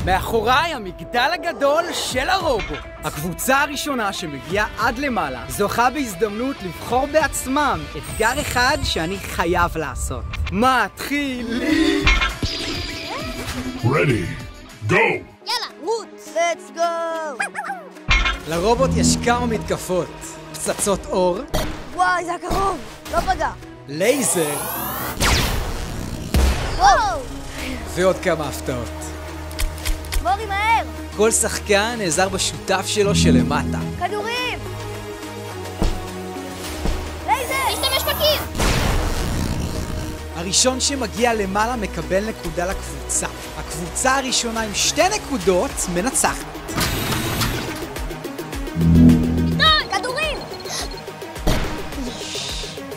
מאחוריי המגדל הגדול של הרובוט. הקבוצה הראשונה שמגיעה עד למעלה זוכה בהזדמנות לבחור בעצמם אתגר אחד שאני חייב לעשות. מתחילים! Ready, go! יאללה, רוץ! Let's go! לרובוט יש כמה מתקפות. פצצות אור, וואי, זה הקרוב! לא פגע! לייזר וואו! ועוד כמה הפתעות. מורי, מהר! כל שחקן נעזר בשותף שלו שלמטה. כדורים! לייזר! להשתמש בקיר! הראשון שמגיע למעלה מקבל נקודה לקבוצה. הקבוצה הראשונה עם 2 נקודות מנצחת. כדורים!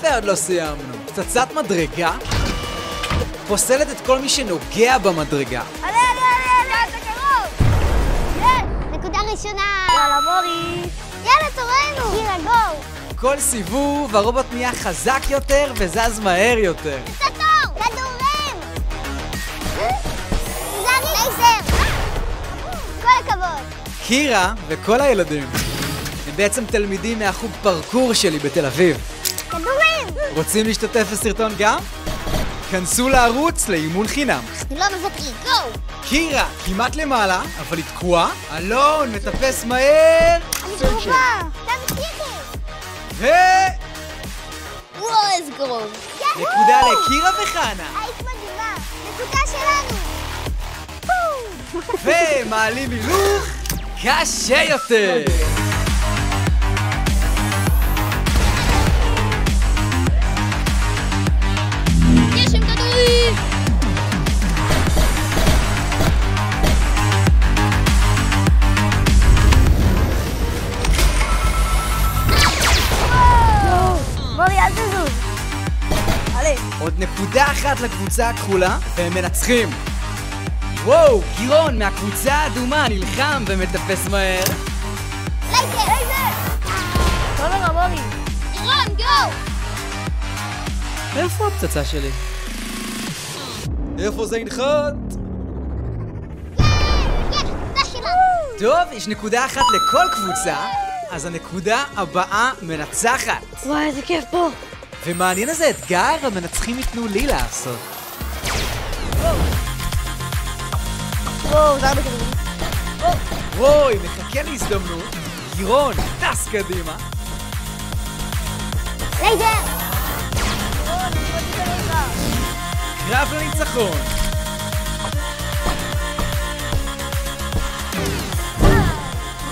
ועוד לא סיימנו. פצצת מדרגה פוסלת את כל מי שנוגע במדרגה. עלה, זה קרוב! נקודה ראשונה! יאללה, מורי! יאללה, תורנו! גירה, גו! כל סיבוב הרובוט נהיה חזק יותר וזז מהר יותר. פצצות! כדורים! זרי! לייזר! כל הכבוד! קירה וכל הילדים הם בעצם תלמידים מהחוג פרקור שלי בתל אביב. כדורים! רוצים להשתתף בסרטון גם? כנסו לערוץ לאימון חינם. לא מוותרים, גו! קירה כמעט למעלה, אבל היא תקועה. אלון מטפס מהר. אני קרובה! תמשיכי! ו... וואו, איזה קרוב! נקודה לקירה וחנה. היית מדהימה! נקודה שלנו! ומעלים הילוך קשה יותר. גשם כדורים! מורי, אל תזוז! עלי! עוד נקודה אחת לקבוצה הכחולה והם מנצחים. וואו, גירון מהקבוצה האדומה נלחם ומטפס מהר. לייזר! תומר, מורי! גירון, גו! איפה הפצצה שלי? איפה זה ינחת? זה שלנו! טוב, יש נקודה אחת לכל קבוצה, אז הנקודה הבאה מנצחת. וואי, איזה כיף פה! ומעניין איזה אתגר המנצחים ייתנו לי לעשות. וואו, זה הרבה כדורים. וואי, מחכה להזדמנות. גירון טס קדימה. לייזר! קרב לניצחון.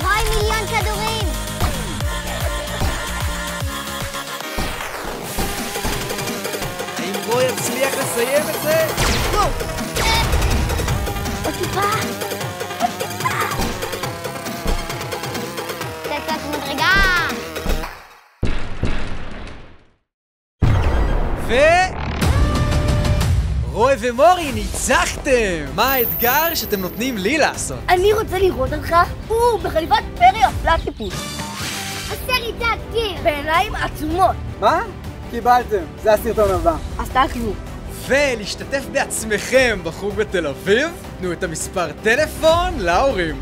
וואי, מיליון כדורים! האם רוי יצליח לסיים את זה? עוד טיפה! עוד טיפה! פצצת מדרגה! רוי ומורי, ניצחתם! מה האתגר שאתם נותנים לי לעשות? אני רוצה לראות אותך, הוא בחליפת פרי הפלט טיפוס. עושה ריצת קיר! בעיניים עצומות. מה? קיבלתם, זה הסרטון הבא. אז תעקבו. ולהשתתף בעצמכם בחוג בתל אביב, תנו את המספר טלפון להורים.